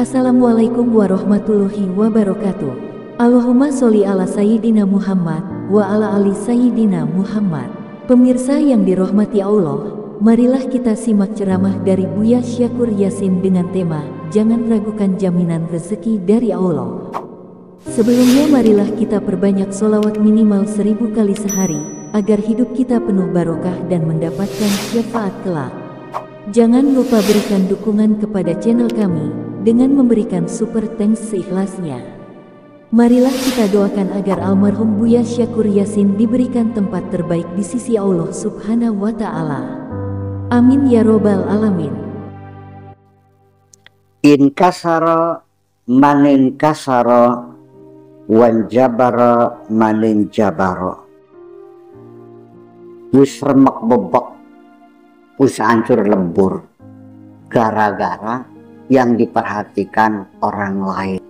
Assalamualaikum warahmatullahi wabarakatuh. Allahumma sholli ala Sayyidina Muhammad wa ala ali Sayyidina Muhammad. Pemirsa yang dirahmati Allah, marilah kita simak ceramah dari Buya Syakur Yasin dengan tema Jangan Ragukan Jaminan Rezeki dari Allah. Sebelumnya marilah kita perbanyak sholawat minimal 1000 kali sehari, agar hidup kita penuh barokah dan mendapatkan syafaat kelak. Jangan lupa berikan dukungan kepada channel kami dengan memberikan super thanks seikhlasnya. Marilah kita doakan agar almarhum Buya Syakur Yasin diberikan tempat terbaik di sisi Allah Subhanahu wa Ta'ala. Amin ya robbal alamin. Inkasara manin kasara wanjabara manin jabara. Wis remek bebek, wis hancur lebur, gara-gara yang diperhatikan orang lain,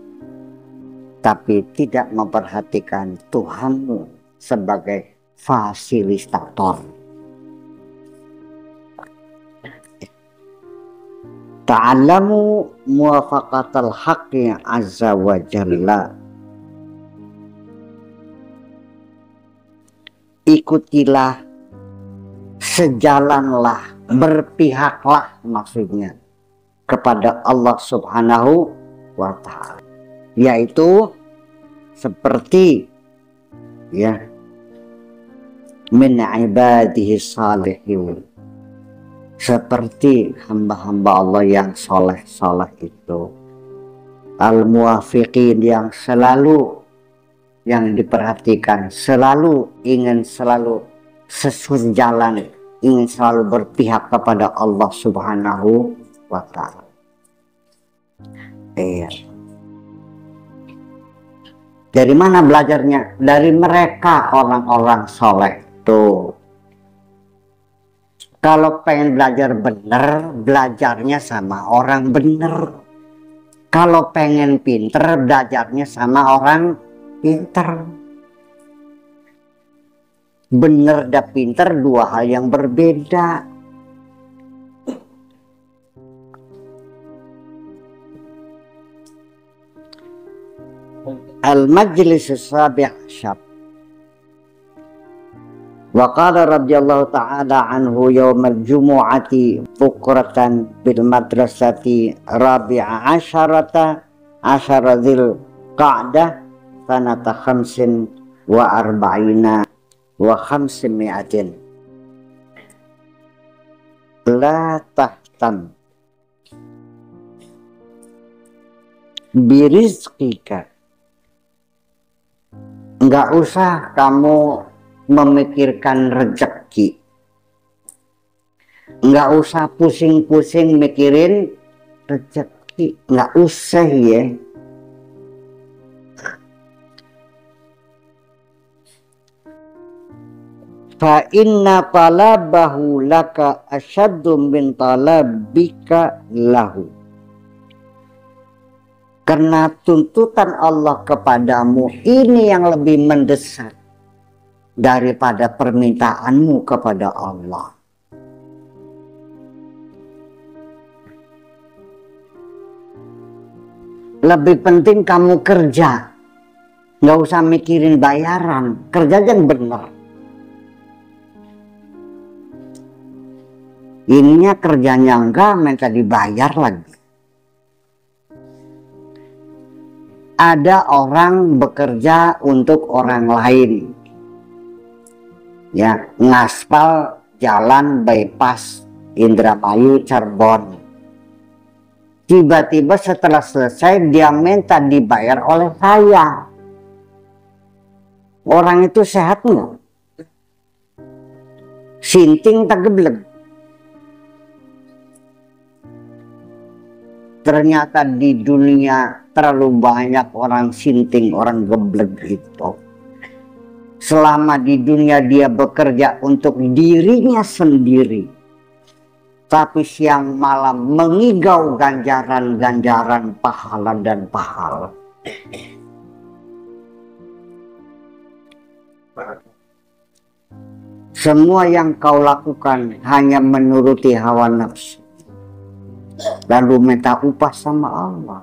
tapi tidak memperhatikan Tuhanmu sebagai fasilitator. Ta'alamu muwafaqatal haqqi azza wa jalla. Ikutilah, sejalanlah, berpihaklah maksudnya kepada Allah Subhanahu wa Ta'ala, yaitu seperti min ibadihi salihin, seperti hamba-hamba Allah yang soleh-soleh itu, al-muwafiqin, yang selalu yang diperhatikan, selalu ingin selalu sejalan, ingin selalu berpihak kepada Allah Subhanahu wa Ta'ala. Dari mana belajarnya? Dari mereka orang-orang soleh tuh. Kalau pengen belajar bener, belajarnya sama orang bener. Kalau pengen pinter, belajarnya sama orang pinter. Bener dan pinter dua hal yang berbeda. Al-Majlis As-Sabi' Asyar. Wa qala radhiyallahu ta'ala anhu yawmal jumu'ati bukratan bil madrasati rabi'a asyarata asyara dzil qa'dah sanata khamsin wa arba'ina wa khamsimi'atin. La tahtam birizqika. Enggak usah kamu memikirkan rezeki, enggak usah pusing-pusing mikirin rezeki, enggak usah ya. Fa inna talabahu laka asyaddu min talabika lahu. Karena tuntutan Allah kepadamu ini yang lebih mendesak daripada permintaanmu kepada Allah. Lebih penting kamu kerja, nggak usah mikirin bayaran, kerja yang benar. Ininya kerjanya enggak, minta dibayar lagi. Ada orang bekerja untuk orang lain, ya, ngaspal jalan bypass Indramayu Cirebon. Tiba-tiba setelah selesai dia minta dibayar oleh saya. Orang itu sehat nggak? Sinting tak geblek. Ternyata di dunia terlalu banyak orang sinting, orang geblek gitu. Selama di dunia dia bekerja untuk dirinya sendiri, tapi siang malam mengigau ganjaran-ganjaran pahala dan pahala. Semua yang kau lakukan hanya menuruti hawa nafsu, lalu minta upah sama Allah.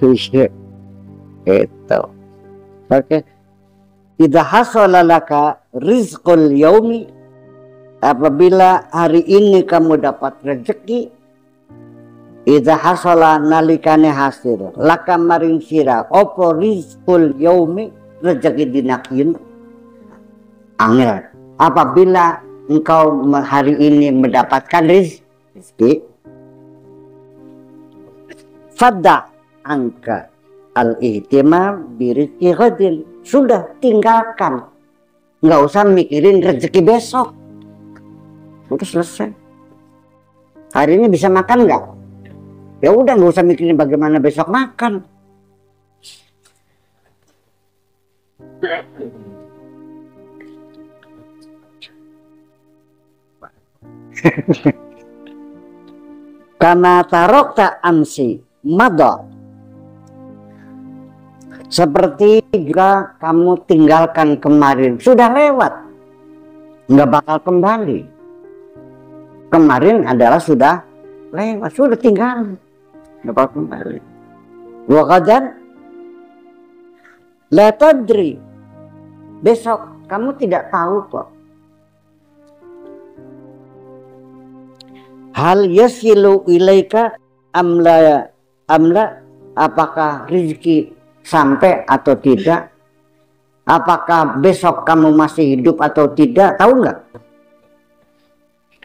Itu. Oke. Idza hasala laka rizqul yaumi, apabila hari ini kamu dapat rezeki, idza hasala nalikane hasil laka maring sira opo rizqul yaumi, rezeki dinakin angel. Apabila engkau hari ini mendapatkan rezeki, fadda angka al-ihtimam birizqi ghadin, sudah tinggalkan, nggak usah mikirin rezeki besok, udah selesai. Hari ini bisa makan nggak? Ya udah, nggak usah mikirin bagaimana besok makan. Karena tarokta amsi mada, seperti juga kamu tinggalkan kemarin, sudah lewat, nggak bakal kembali. Kemarin adalah sudah lewat, sudah tinggal, nggak bakal kembali. Wa qadan la tadri, besok kamu tidak tahu kok. Hal yasilu ilaika amla, apakah rezeki sampai atau tidak, apakah besok kamu masih hidup atau tidak, tahu nggak?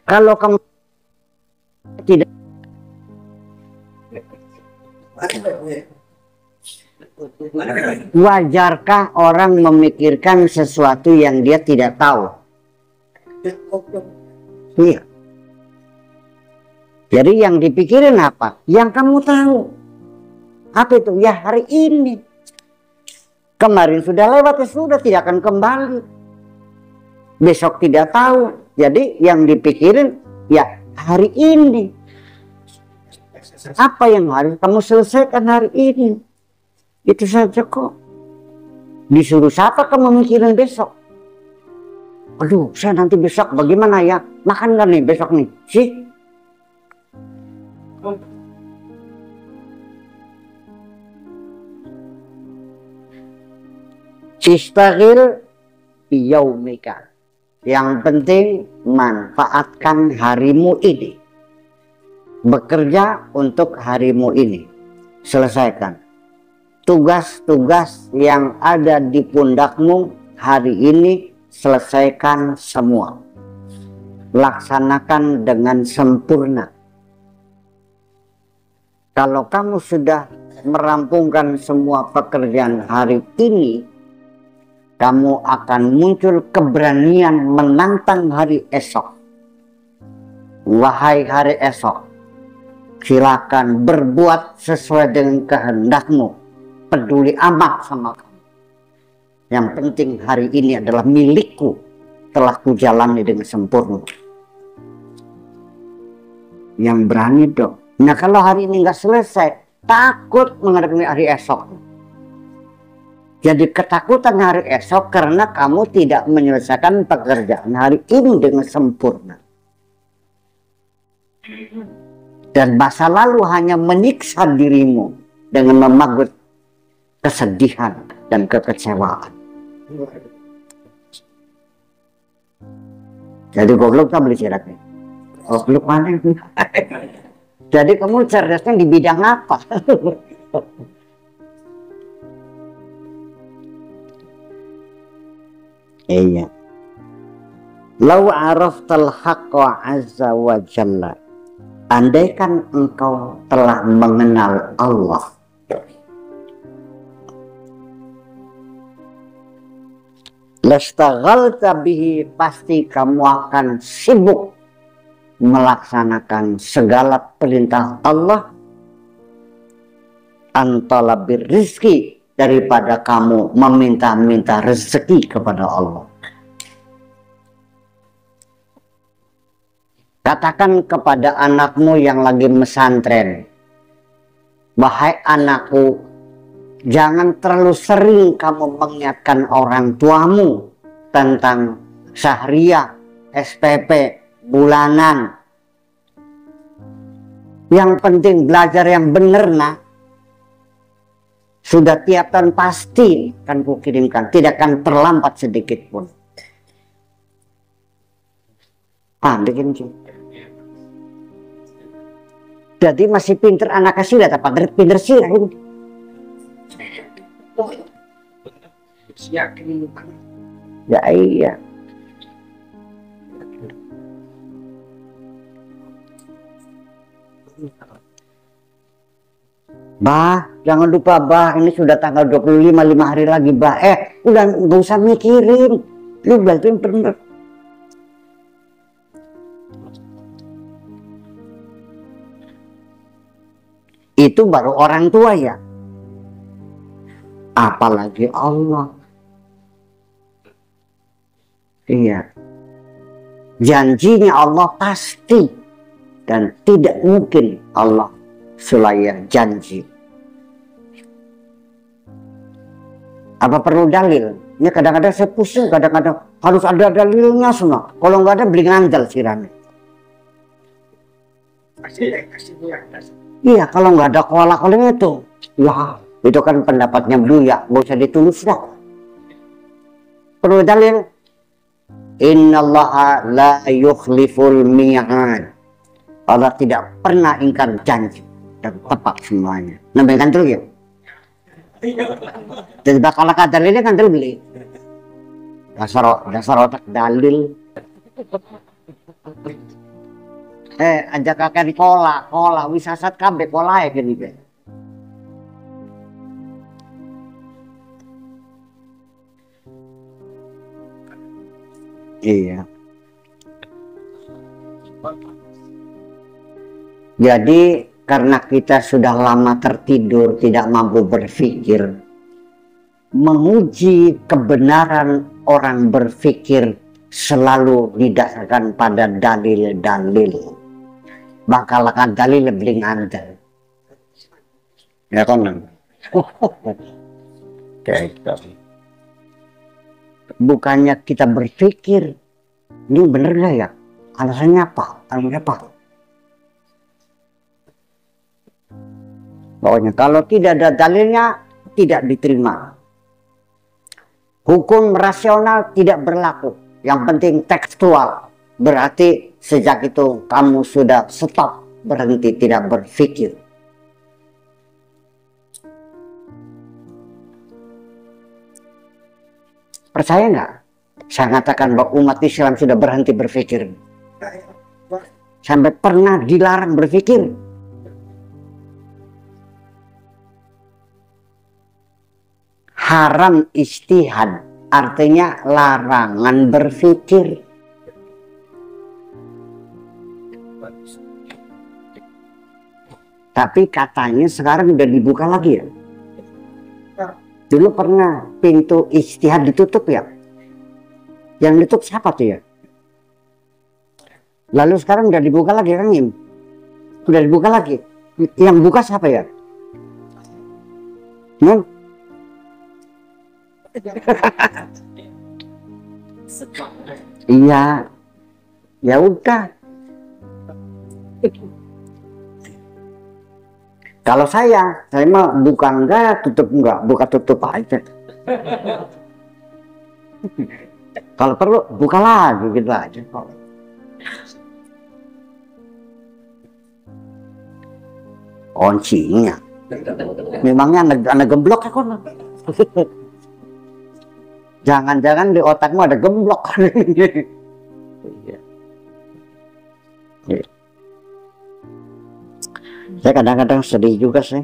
Kalau kamu tidak, wajarkah orang memikirkan sesuatu yang dia tidak tahu? Iya. Jadi yang dipikirin apa? Yang kamu tahu. Apa itu? Ya hari ini. Kemarin sudah lewat, ya sudah, tidak akan kembali. Besok tidak tahu. Jadi yang dipikirin ya hari ini. Apa yang harus kamu selesaikan hari ini? Itu saja kok. Disuruh siapa kamu mikirin besok? Aduh, saya nanti besok bagaimana ya? Makan nggak nih besok nih? Sih? Istaghil biyaumika. Yang penting manfaatkan harimu ini. Bekerja untuk harimu ini. Selesaikan. Tugas-tugas yang ada di pundakmu hari ini, selesaikan semua. Laksanakan dengan sempurna. Kalau kamu sudah merampungkan semua pekerjaan hari ini, kamu akan muncul keberanian menantang hari esok. Wahai hari esok, silakan berbuat sesuai dengan kehendakmu. Peduli amat sama kamu. Yang penting hari ini adalah milikku, telah kujalani dengan sempurna. Yang berani dong. Nah kalau hari ini nggak selesai, takut menghadapi hari esok. Jadi ketakutan hari esok karena kamu tidak menyelesaikan pekerjaan hari ini dengan sempurna. Dan masa lalu hanya menyiksa dirimu dengan memagut kesedihan dan kekecewaan. Jadi goblok tak beli siratnya. Goblok mana? Jadi kamu cerdasnya di bidang apa? Iya. Lau araftal haqqa azza wa jalla. Andaikan engkau telah mengenal Allah, lastaghalta bihi, pasti kamu akan sibuk melaksanakan segala perintah Allah, antalabir rizki, daripada kamu meminta-minta rezeki kepada Allah. Katakan kepada anakmu yang lagi mesantren, wahai anakku, jangan terlalu sering kamu mengingatkan orang tuamu tentang syahriah, SPP, bulanan. Yang penting belajar yang benar, nak. Sudah tiap tahun pasti akan kukirimkan, tidak akan terlambat sedikit pun. Bikin. Jadi masih pinter anak silat apa? Pinter silat ini. Ya iya. Bah, jangan lupa bah, ini sudah tanggal 25, 5 hari lagi bah. Udah nggak usah mikirin, lu bantuin bener. Itu baru orang tua ya, apalagi Allah. Iya, janjinya Allah pasti dan tidak mungkin Allah selayan janji. Apa perlu dalil? Ini kadang-kadang saya pusing, kadang-kadang harus ada dalilnya semua. Kalau nggak ada beli ngandel sirane. Iya, kalau nggak ada kolak-kolaknya itu, ya itu kan pendapatnya Buya, nggak usah ditulis dah. Perlu dalil. Innallaha la yukhliful mi'ad. Allah tidak pernah ingkar janji dan tepat semuanya. Namanya kan terus ya. Dan bakal dalilnya kan terus beli. Dasar otak dalil. Ajak akan kola wisasat kabeh kola ya gini. Iya. Jadi karena kita sudah lama tertidur, tidak mampu berpikir, menguji kebenaran orang berpikir selalu didasarkan pada dalil-dalil. Bakal akan dalil lebih ngandel. Ya kan? Bukannya kita berpikir, ini bener gak ya? Alasannya apa? Alasannya apa? Pokoknya kalau tidak ada dalilnya, tidak diterima. Hukum rasional tidak berlaku. Yang penting tekstual. Berarti sejak itu kamu sudah stop, berhenti, tidak berpikir. Percaya nggak? Saya katakan bahwa umat Islam sudah berhenti berpikir. Sampai pernah dilarang berpikir. Haram ijtihad, artinya larangan berpikir. Tapi katanya sekarang udah dibuka lagi ya. Dulu pernah pintu ijtihad ditutup ya. Yang ditutup siapa tuh ya? Lalu sekarang udah dibuka lagi kan Im? Udah dibuka lagi. Yang buka siapa ya? Iya. Ya udah. Kalau saya mah buka enggak, tutup enggak, buka tutup aja. Kalau perlu buka lagi gitu aja. Kuncinya. Memangnya anak gemblok ya kon? Jangan-jangan di otakmu ada gemblok. Saya kadang-kadang sedih juga sih.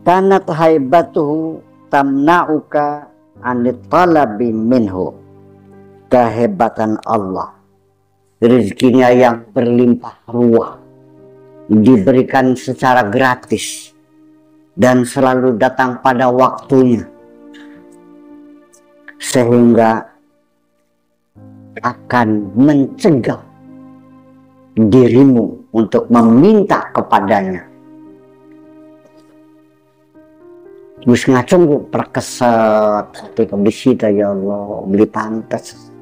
Kanat haibatuhu tamna'uka anit talabi minhu. Kehebatan Allah, rezekinya yang berlimpah ruah, diberikan secara gratis dan selalu datang pada waktunya, sehingga akan mencegah dirimu untuk meminta kepadanya. Gus ngacung gue perkeset hati kebisita ya Allah, beli pantas.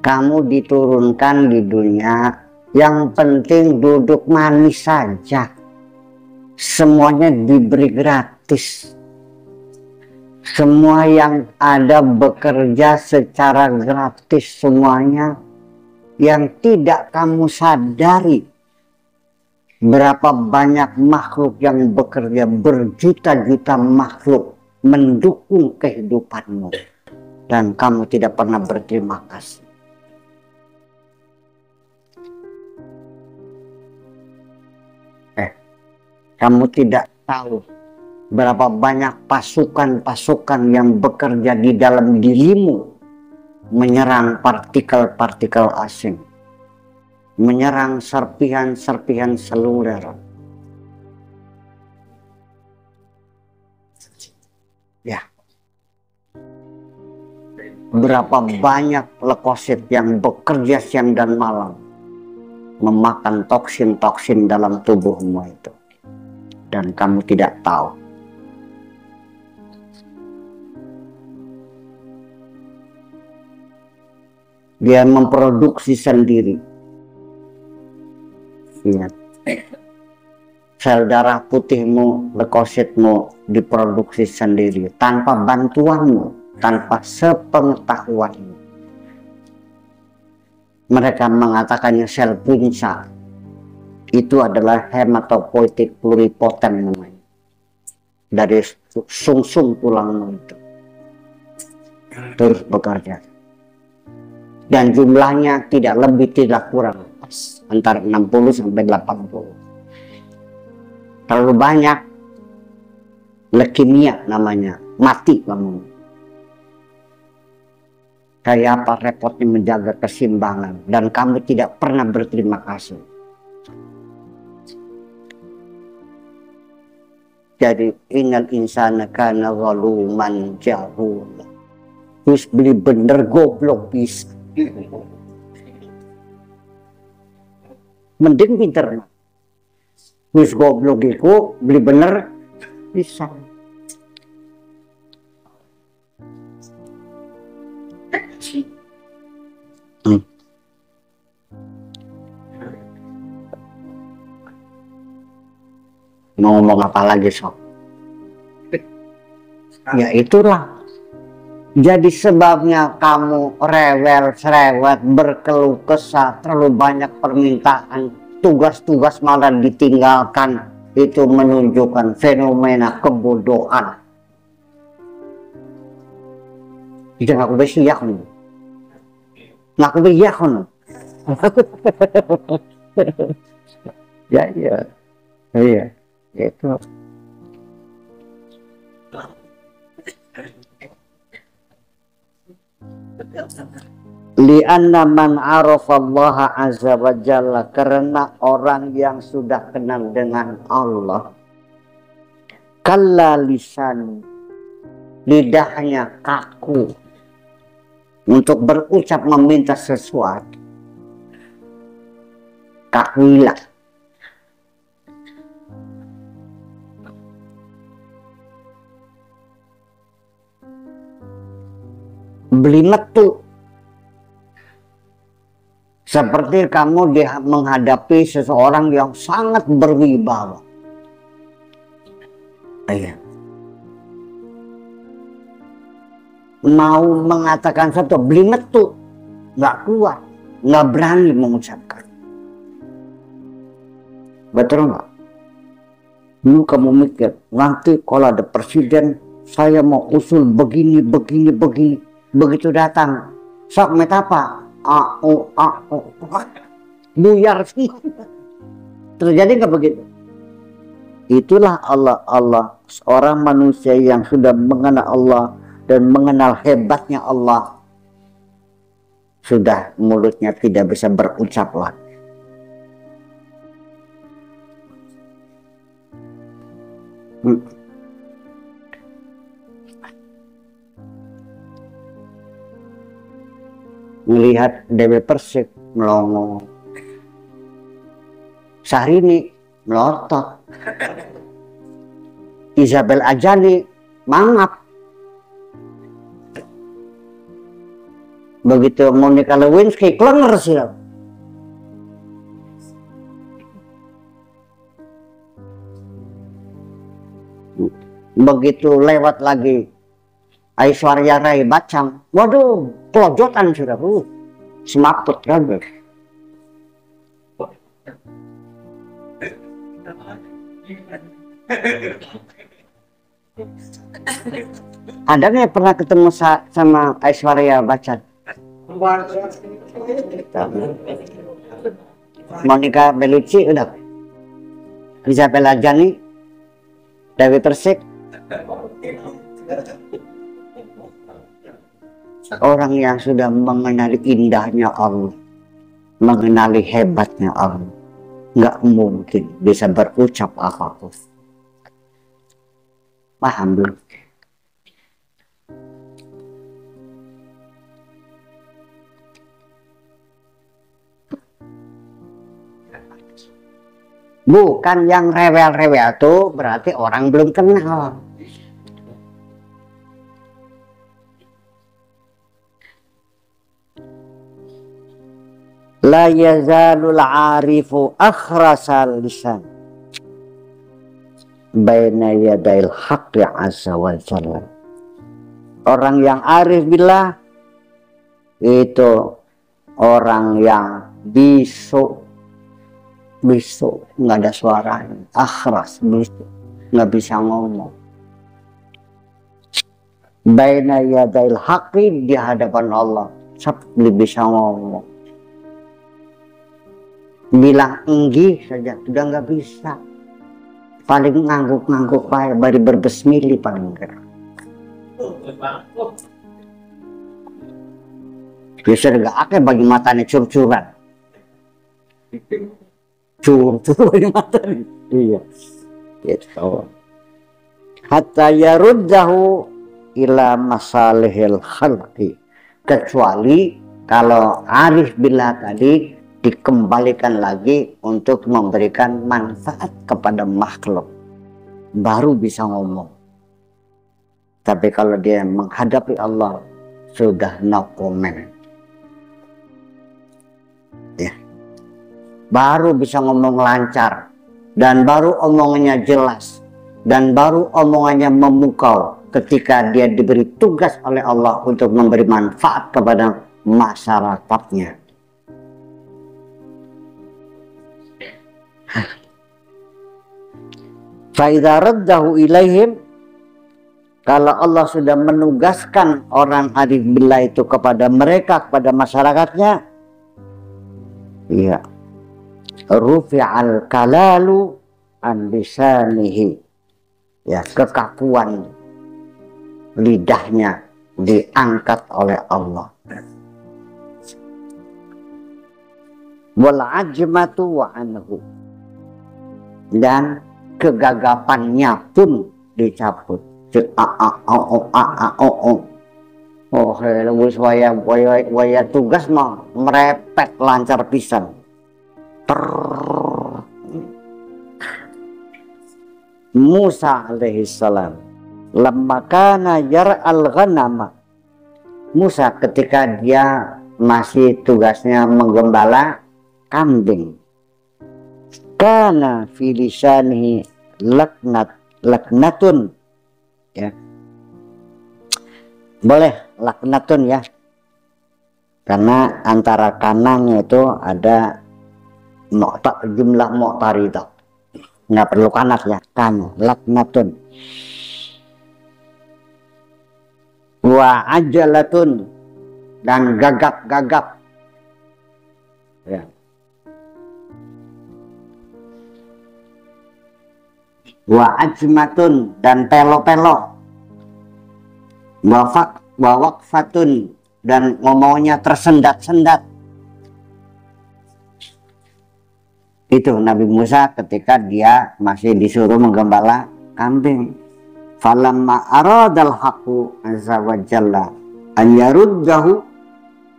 Kamu diturunkan di dunia, yang penting duduk manis saja. Semuanya diberi gratis. Semua yang ada bekerja secara gratis semuanya. Yang tidak kamu sadari berapa banyak makhluk yang bekerja, berjuta-juta makhluk mendukung kehidupanmu, dan kamu tidak pernah berterima kasih. Kamu tidak tahu berapa banyak pasukan-pasukan yang bekerja di dalam dirimu menyerang partikel-partikel asing, menyerang serpihan-serpihan seluler. Ya, berapa banyak leukosit yang bekerja siang dan malam memakan toksin-toksin dalam tubuhmu itu, dan kamu tidak tahu. Dia memproduksi sendiri. Ingat, sel darah putihmu, leukositmu diproduksi sendiri tanpa bantuanmu, tanpa sepengetahuanmu. Mereka mengatakannya sel punca. Itu adalah hematopoietik pluripotent namanya, dari sungsum tulangmu itu terus bekerja. Dan jumlahnya tidak lebih tidak kurang antara 60 sampai 80. Terlalu banyak, leukemia namanya, mati kamu. Kayak apa repotnya menjaga keseimbangan, dan kamu tidak pernah berterima kasih. Jadi innal insana kana zaluman jahula. Terus beli bener goblok bisa. Mending pinter. Wis goblok iku beli bener bisa. Mau ngomong apa lagi sob? Ya itulah. Jadi sebabnya kamu rewel, cerewet, berkeluh kesah, terlalu banyak permintaan, tugas-tugas malah ditinggalkan. Itu menunjukkan fenomena kebodohan. Jangan aku besiak nih. Ngaku besiak nih. Ya iya, iya, itu. Lianna man arafallaha azza wa jalla, karena orang yang sudah kenal dengan Allah, kalla lisan, lidahnya kaku untuk berucap meminta sesuatu, kakulah. Beli metu. Seperti kamu menghadapi seseorang yang sangat berwibawa. Iya. Mau mengatakan satu, beli metu. Nggak kuat, nggak berani mengucapkan. Betul nggak? Dulu kamu mikir, nanti kalau ada presiden, saya mau usul begini, begini, begini. Begitu datang, sok metapa, buyar sih. Terjadi nggak begitu? Itulah Allah. Seorang manusia yang sudah mengenal Allah dan mengenal hebatnya Allah, sudah mulutnya tidak bisa berucap lagi. Melihat Dewi Persik melongo, Syahrini melotot, Isabel Adjani mangap. Begitu Monica Lewinsky klenger sih. Begitu lewat lagi Aishwarya Rai Bachchan, waduh, kelojotan sudah, semaput kan. Ada nggak pernah ketemu sama Aishwarya Bachchan? Monica Bellucci udah, Isabella Gianni, Dewi Persik. Orang yang sudah mengenali indahnya Allah, mengenali hebatnya Allah, nggak mungkin bisa berucap apapun. Paham belum? Bukan yang rewel-rewel tuh berarti orang belum kenal. La yazalul arifu akhrasal lisan baina yadail haqqi azza wa jalla. Orang yang arif billah itu orang yang bisu nggak ada suaranya, akhras, bisu nggak bisa ngomong. Baina yadail haqqi, di hadapan Allah dia bisa ngomong. Bilang enggih saja sudah nggak bisa, paling ngangguk-ngangguk baik, bari berbesmili paling gerak. Bisa nggak akeh bagi matanya curcuran, curcur bagi matanya. Iya, gitu. Hatta yaruddahu ila masalihil khalqi, kecuali kalau arif billah tadi dikembalikan lagi untuk memberikan manfaat kepada makhluk, baru bisa ngomong. Tapi kalau dia menghadapi Allah, sudah no comment. Ya, baru bisa ngomong lancar, dan baru omongannya jelas, dan baru omongannya memukau ketika dia diberi tugas oleh Allah untuk memberi manfaat kepada masyarakatnya. Fa'idha raddahu ilaihim, kalau Allah sudah menugaskan orang arif billah itu kepada mereka, kepada masyarakatnya, ya, rufi'al kalalu an lisanihi, ya, kekakuan lidahnya diangkat oleh Allah. Wal ajmatu wa anhu, dan kegagapannya pun dicabut. Oh, lembus waya tugas mah merepet lancar pisan. Musa alaihissalam, lamma kana yar'al ghanama, Musa ketika dia masih tugasnya menggembala kambing, kana fi lisanihi laknatun, ya, boleh laknatun ya, karena antara kanannya itu ada jumlah mu'taridah, nggak perlu kanat ya, kan laknatun. Wa ajalatun, dan gagap-gagap, ya. Wa ajmatun, dan pelo-pelo. Wa waqfatun, dan ngomongnya tersendat-sendat. Itu Nabi Musa ketika dia masih disuruh menggembala kambing. Falamma aradal haqqu azza wa jalla an yaruddahu,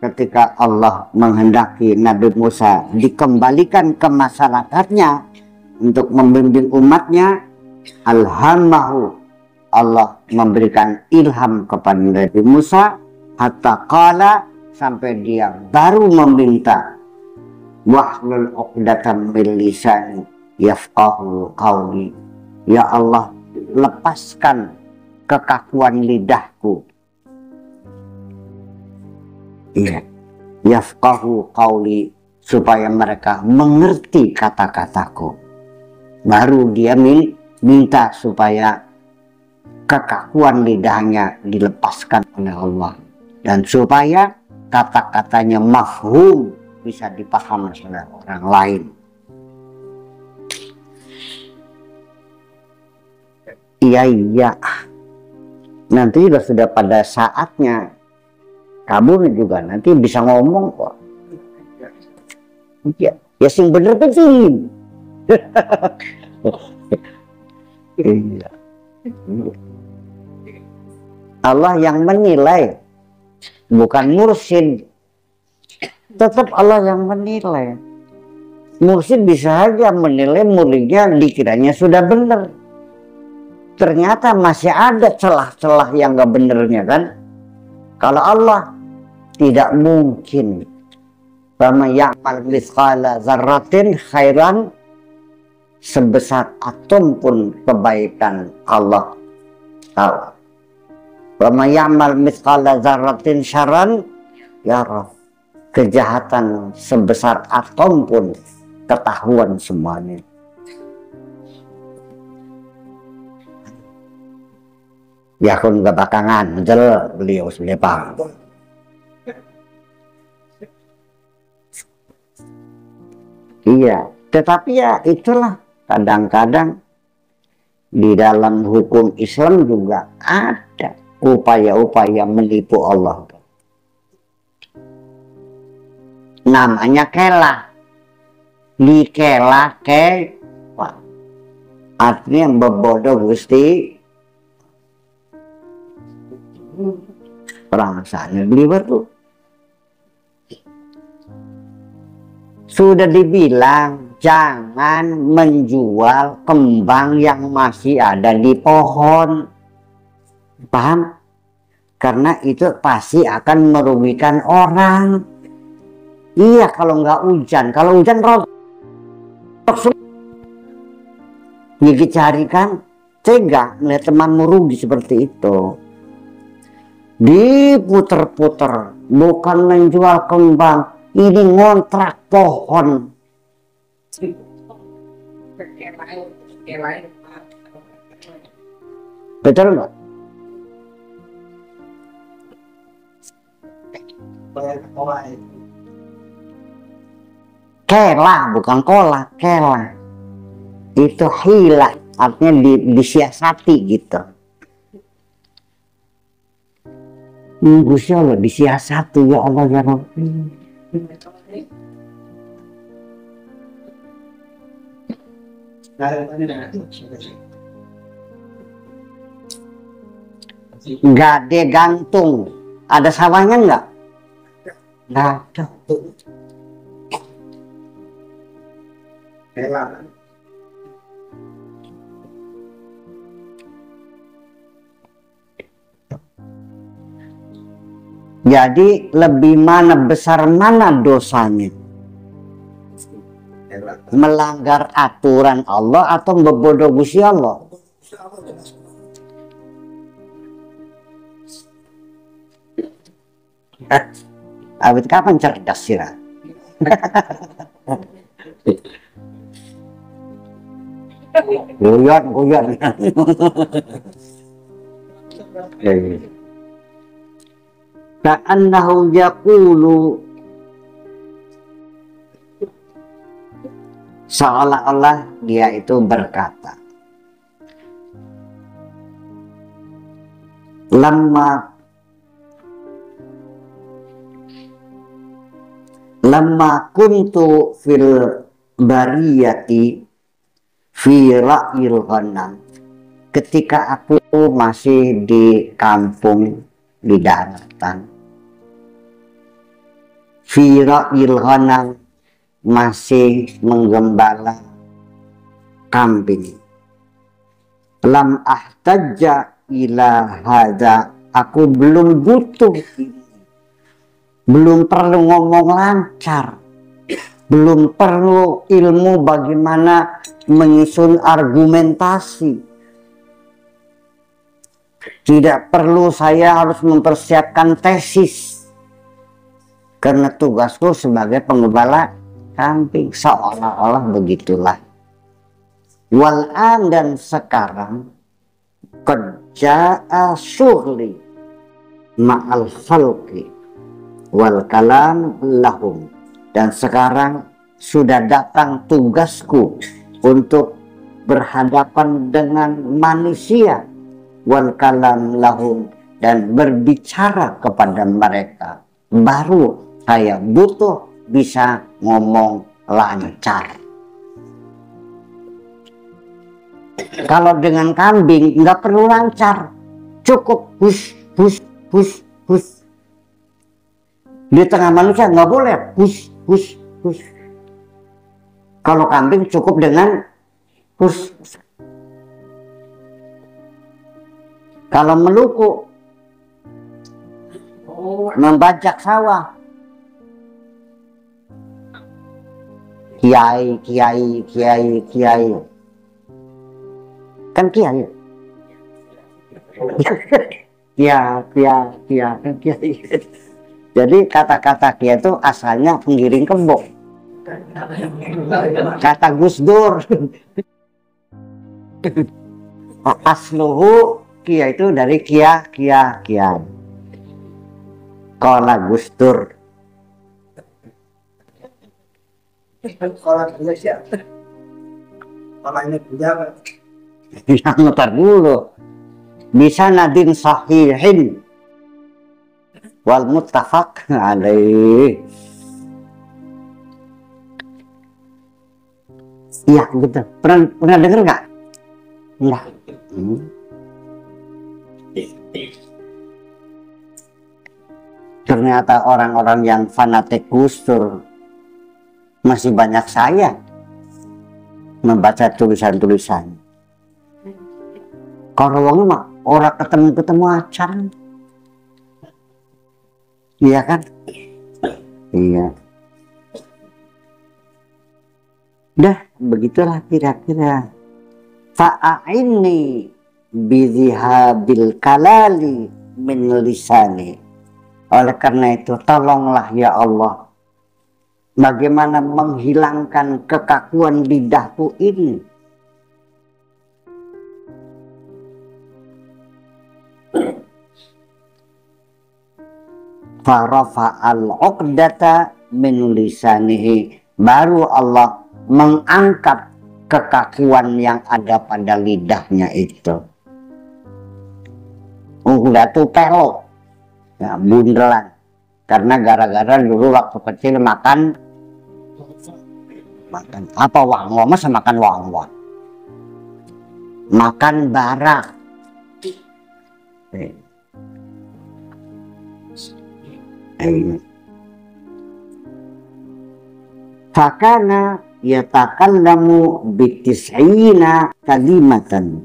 ketika Allah menghendaki Nabi Musa dikembalikan ke masyarakatnya untuk membimbing umatnya, alhamahu, Allah memberikan ilham kepada Nabi Musa, hatta qala, sampai dia baru meminta, wahlul 'uqdatam min lisani yafqahu qawli. Ya Allah, lepaskan kekakuan lidahku. Iya, yafqahu qawli, supaya mereka mengerti kata-kataku. Baru dia minta supaya kekakuan lidahnya dilepaskan oleh Allah, dan supaya kata-katanya mafhum, bisa dipahami oleh orang lain. Iya, nanti sudah pada saatnya kamu juga nanti bisa ngomong kok. Iya, ya sing bener penting. Iya. Allah yang menilai, bukan mursyid. Tetap Allah yang menilai. Mursyid bisa aja menilai muridnya dikiranya sudah benar, ternyata masih ada celah-celah yang gak benernya kan. Kalau Allah tidak mungkin. Fama ya'mal mithqala dzarratin khairan, sebesar atom pun kebaikan Allah tahu. Fama ya'mal mithqala dzarratin syarran yarah, kejahatan sebesar atom pun ketahuan semuanya. Ya kun gak bakangan beliau selepang. Iya, tetapi ya itulah, kadang-kadang di dalam hukum Islam juga ada upaya-upaya menipu Allah. Namanya kelah. Dikelah artinya bebodoh Gusti. Perasaannya beliau tuh sudah dibilang jangan menjual kembang yang masih ada di pohon, paham? Karena itu pasti akan merugikan orang. Iya, kalau nggak hujan, kalau hujan rotok, gigi carikan, tega melihat temanmu rugi seperti itu. Diputer-puter, bukan menjual kembang, ini ngontrak pohon. Betul nggak? Kelah, bukan kolak, kelah. Itu hilah, artinya disiasati gitu. Gusti Allah disiasati, ya Allah ya Rabbi. Gade gantung, ada sawahnya enggak? Nggak ada. Jadi lebih besar mana dosanya? Melanggar aturan Allah atau membodoh Gusti Allah? Awet kapan cerdas sih? Guyon. Ka'annahu yaqulu, seolah-olah dia itu berkata, lamma kuntu fil bariyati fi ra'il ghanam, ketika aku masih di kampung, di daratan, fi ra'il ghanam, masih menggembala kambing, lam ahtajja ila hadza, aku belum butuh belum perlu ngomong lancar, belum perlu ilmu bagaimana menyusun argumentasi. Tidak perlu saya harus mempersiapkan tesis, karena tugasku sebagai penggembala kambing. Seolah-olah begitulah. Wal'an, dan sekarang kerja syughli ma'al khalqi wal kalam lahum, dan sekarang sudah datang tugasku untuk berhadapan dengan manusia, wal kalam lahum, dan berbicara kepada mereka. Baru saya butuh bisa ngomong lancar. Kalau dengan kambing nggak perlu lancar, cukup hus hus hus hus. Di tengah manusia nggak boleh hus hus hus. Kalau kambing cukup dengan hus. Kalau meluku, membajak sawah, kiai kiai kiai kiai, kan kiai. Kia kan kiai. Jadi kata-kata kiai itu asalnya penggiring kebo. Kata Gus Dur. Asluhu kia itu dari kia. Qala Gus Dur. Kalau Indonesia, kalau ini punya Yang ntar dulu. Bisa nadin sahihin wal muttafaq alaih. Iya gitu. Pernah denger nggak? Enggak. Ternyata orang-orang yang fanatik Gus Dur masih banyak saya membaca tulisan-tulisan. Kalau wong mah orang ketemu acan. Iya kan? Iya. Dah, begitulah kira-kira. Fa'aini bidzihabil kalali min lisani. Oleh karena itu, tolonglah ya Allah, bagaimana menghilangkan kekakuan lidahku ini. Farafa'al uqdata min lisanihi. Baru Allah mengangkat kekakuan yang ada pada lidahnya itu. Udah tuh pelok, ya, bundelan. Karena gara-gara dulu waktu kecil makan apa, wangwa, masa makan wangwa, makan barak. Fakana yatakallamu bitis'ina kalimatan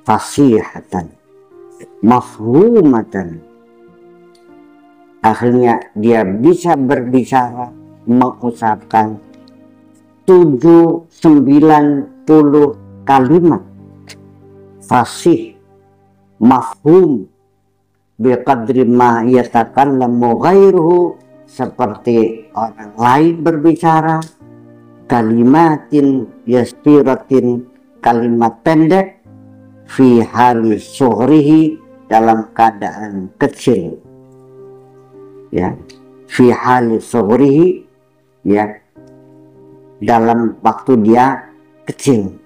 fasihatan mafhumatan. Akhirnya dia bisa berbicara, mengucapkan 90 kalimat fasih, mafhum, biqadri ma yatakallamu ghairuhu, seperti orang lain berbicara, kalimatin yastiratin, kalimat pendek, fi hali sughrihi, dalam keadaan kecil, ya, fi hali sughrihi, ya, dalam waktu dia kecil.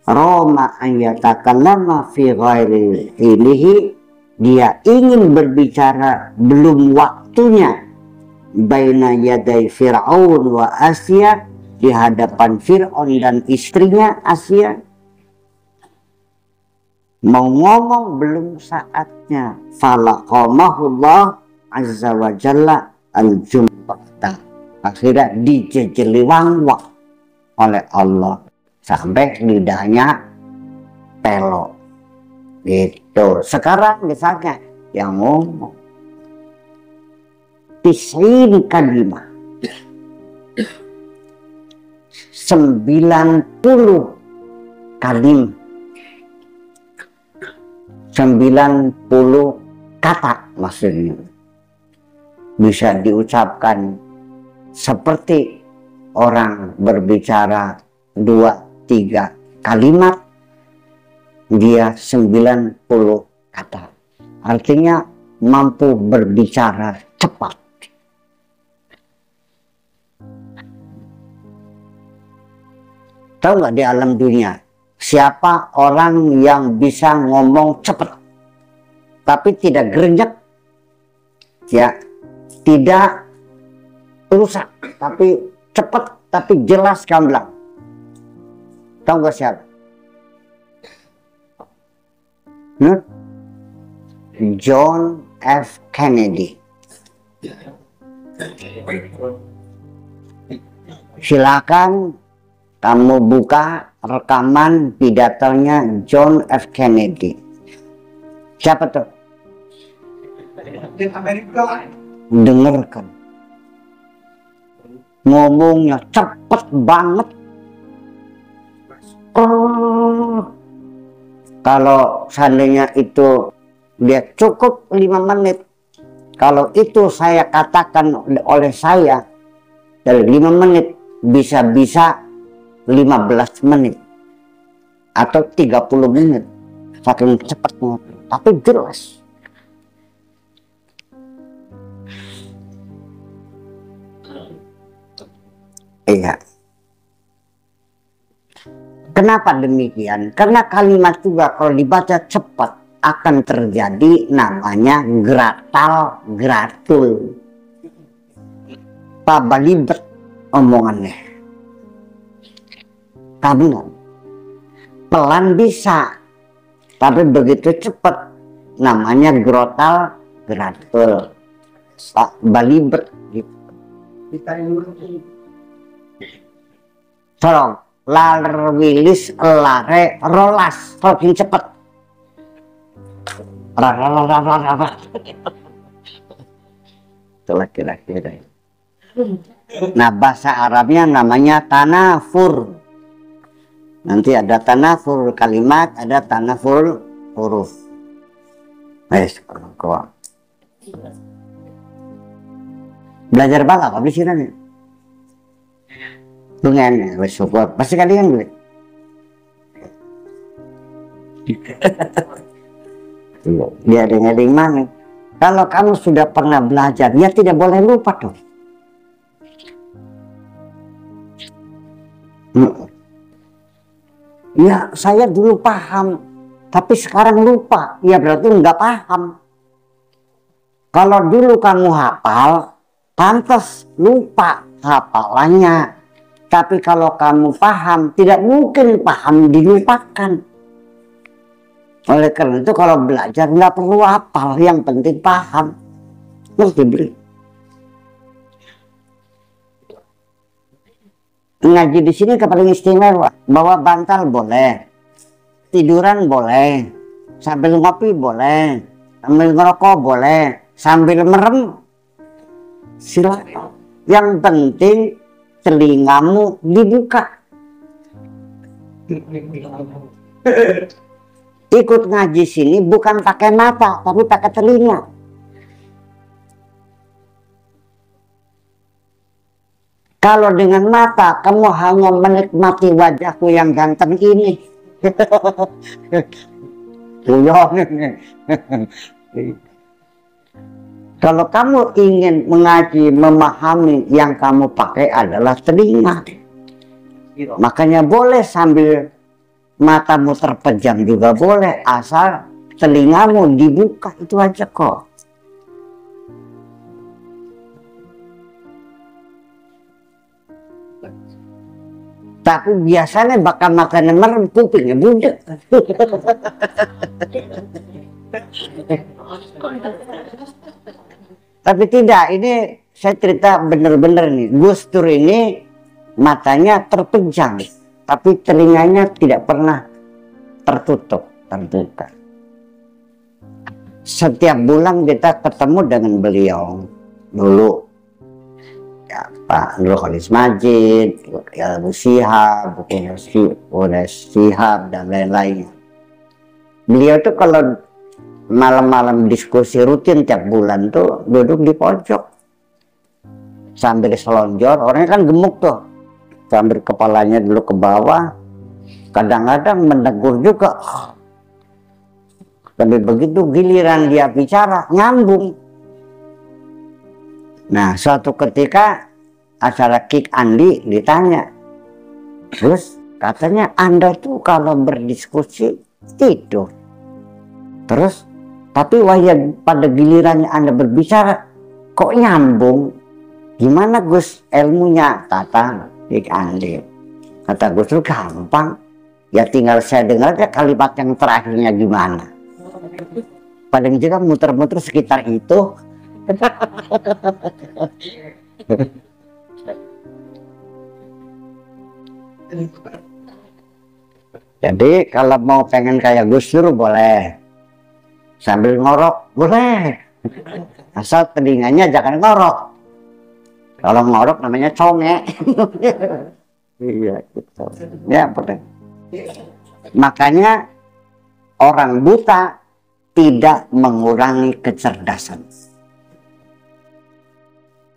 Roma ayatakallama fi ghairi ilihi, dia ingin berbicara belum waktunya, baina yaday Fir'aun wa Asya, di hadapan Fir'aun dan istrinya Asya. Mau ngomong belum saatnya. Falaqamahullah azza wa jalla al-jum'ata. Akhirnya dijejeli wangwak oleh Allah sampai lidahnya pelok. Gitu. Sekarang misalnya yang ngomong 90 kalimat. 90 kalimat. 90 kata maksudnya. Bisa diucapkan seperti orang berbicara 2-3 kalimat, dia 90 kata. Artinya mampu berbicara cepat. Tahu nggak di alam dunia siapa orang yang bisa ngomong cepat tapi tidak gerenyek, ya, tidak rusak, tapi cepat, tapi jelas gamblang? Tahu nggak siapa? John F. Kennedy. Silakan kamu buka rekaman pidatonya John F. Kennedy. Siapa tuh? Dengarkan. Ngomongnya cepet banget. Kalau seandainya itu dia cukup 5 menit. Kalau itu saya katakan oleh saya dari 5 menit bisa-bisa 15 menit atau 30 menit, saking cepatnya, tapi jelas. Iya. Kenapa demikian? Karena kalimat juga kalau dibaca cepat akan terjadi namanya gratal gratul, pabalibet omongannya. Kamu pelan bisa, tapi begitu cepat namanya grotal gratul, balibet gitu. Tolong lar wilis lare rolas, saking cepet. Itulah kira-kira. Nah, bahasa Arabnya namanya tanafur. Nanti ada tanafur kalimat, ada tanafur huruf. Belajar bala apa di sini nih? Dengan bersyukur pasti kalian gue. Dia dengan mana? Kalau kamu sudah pernah belajar, ya tidak boleh lupa dong. Ya saya dulu paham, tapi sekarang lupa. Ya berarti nggak paham. Kalau dulu kamu hafal, pantas lupa hafalannya. Tapi kalau kamu paham, tidak mungkin paham dilupakan. Oleh karena itu kalau belajar nggak perlu hafal, yang penting paham. Ngerti beli? Ngaji di sini paling istimewa. Bawa bantal boleh, tiduran boleh, sambil ngopi boleh, sambil ngerokok boleh, sambil merem silakan. Yang penting telingamu dibuka. Ikut ngaji sini bukan pakai mata, tapi pakai telinga. Kalau dengan mata kamu hanya menikmati wajahku yang ganteng ini. Kalau kamu ingin mengaji, memahami, yang kamu pakai adalah telinga. Makanya boleh sambil matamu terpejam juga boleh, asal telingamu dibuka, itu aja kok. Tapi biasanya bakal makan merem, kupingnya budek. Tapi tidak, ini saya cerita bener-bener nih. Gus Dur ini matanya terpejam, tapi telinganya tidak pernah tertutup, terbuka. Setiap bulan kita ketemu dengan beliau. dulu ya, Pak Nurul Khalis Majid, ya Abu Syihab, Syihab dan lain-lainnya. Beliau tuh kalau malam-malam diskusi rutin tiap bulan tuh duduk di pojok sambil selonjor, orangnya kan gemuk tuh, sambil kepalanya dulu ke bawah, kadang-kadang menegur juga. Tapi begitu giliran dia bicara nyambung. Nah, suatu ketika acara Kick Andi ditanya, terus katanya Anda tuh kalau berdiskusi tidur. Terus, tapi pada gilirannya Anda berbicara kok nyambung. Gimana Gus ilmunya? Kata Kick Andi. Kata Gus tuh gampang. Ya tinggal saya dengar aja kalimat yang terakhirnya gimana. Paling juga muter-muter sekitar itu. Jadi kalau mau pengen kayak Gus Dur boleh, sambil ngorok boleh, asal telinganya jangan ngorok. Kalau ngorok namanya conge. Iya gitu. Ya boleh. Makanya orang buta tidak mengurangi kecerdasan.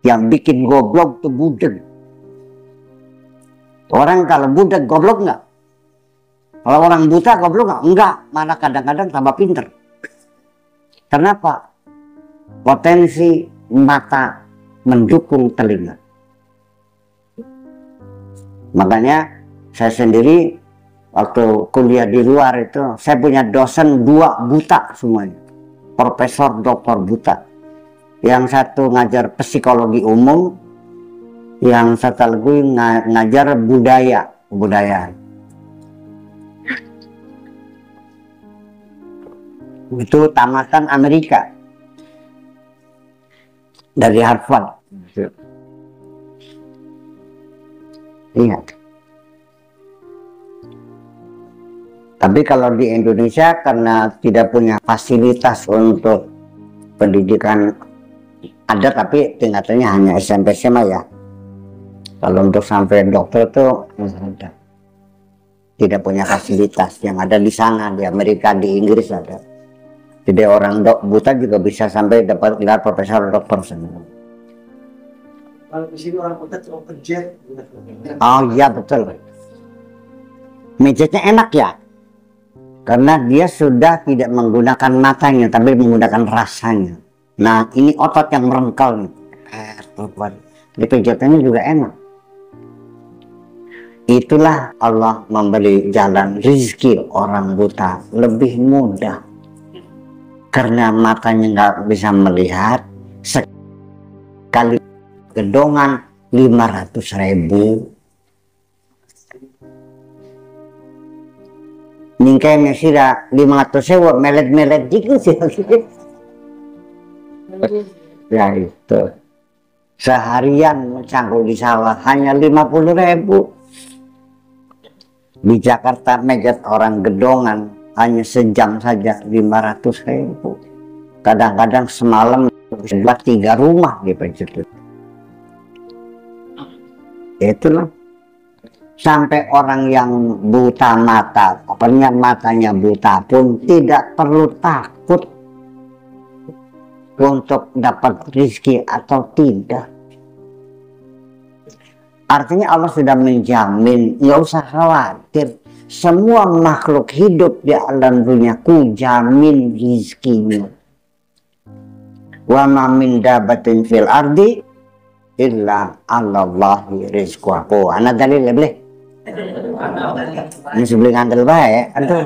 Yang bikin goblok tuh budeg. Orang kalau budeg goblok nggak? Kalau orang buta goblok nggak? Enggak, malah kadang-kadang tambah pinter. Kenapa? Potensi mata mendukung telinga. Makanya saya sendiri waktu kuliah di luar itu, saya punya dosen 2 buta semuanya. Profesor doktor buta. Yang satu ngajar psikologi umum, yang satu lagi ngajar budaya. Itu tamatan Amerika dari Harvard. Ingat. Tapi kalau di Indonesia karena tidak punya fasilitas untuk pendidikan, ada tapi tingkatannya hanya SMP SMA ya. Kalau untuk sampai dokter tuh ada. Tidak punya fasilitas yang ada di sana, di Amerika, di Inggris ada. Jadi orang buta juga bisa sampai dapat gelar profesor dokter sana. Kalau di sini orang buta cuma kerja. Oh iya betul. Mejanya enak ya. Karena dia sudah tidak menggunakan matanya tapi menggunakan rasanya. Nah ini otot yang merengkel nih. Di pijatannya juga enak. Itulah Allah memberi jalan rezeki orang buta lebih mudah. Karena matanya nggak bisa melihat, sekali gedongan 500.000. Ningkainya sira 500.000 melet-melet dikit sih. Ya itu. Seharian mencangkul di sawah hanya 50.000. Di Jakarta mejet orang gedongan hanya sejam saja 500.000. Kadang-kadang semalam buat 3 rumah gitu. Itulah. Sampai orang yang buta mata, pokoknya matanya buta pun tidak perlu takut untuk dapat rezeki atau tidak. Artinya Allah sudah menjamin, nggak usah khawatir. Semua makhluk hidup di alam dunia ku jamin rizkinya. Wa ma min dabatin fil ardi illa Allahi rizquha. Ana dalil ya boleh. Ini sebelum ngandel bae. Aduh.